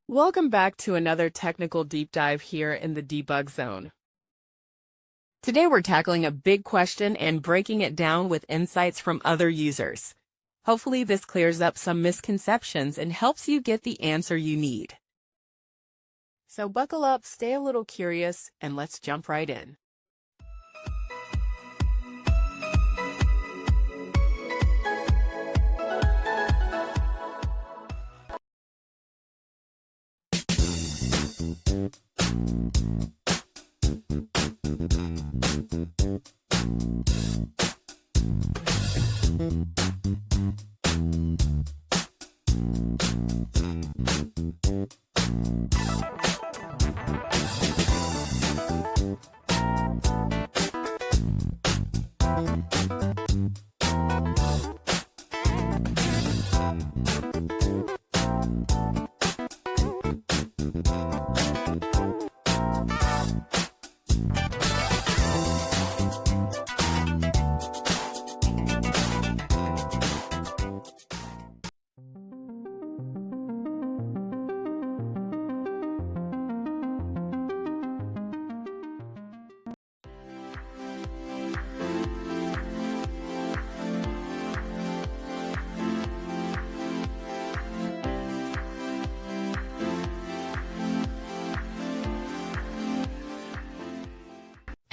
Welcome back to another technical deep dive here in the debug zone. Today we're tackling a big question and breaking it down with insights from other users. Hopefully this clears up some misconceptions and helps you get the answer you need. So buckle up, stay a little curious, and let's jump right in.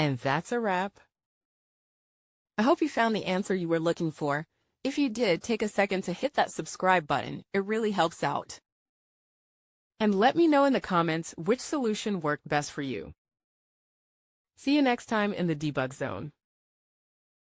And that's a wrap. I hope you found the answer you were looking for. If you did, take a second to hit that subscribe button. It really helps out. And let me know in the comments which solution worked best for you. See you next time in the debug zone.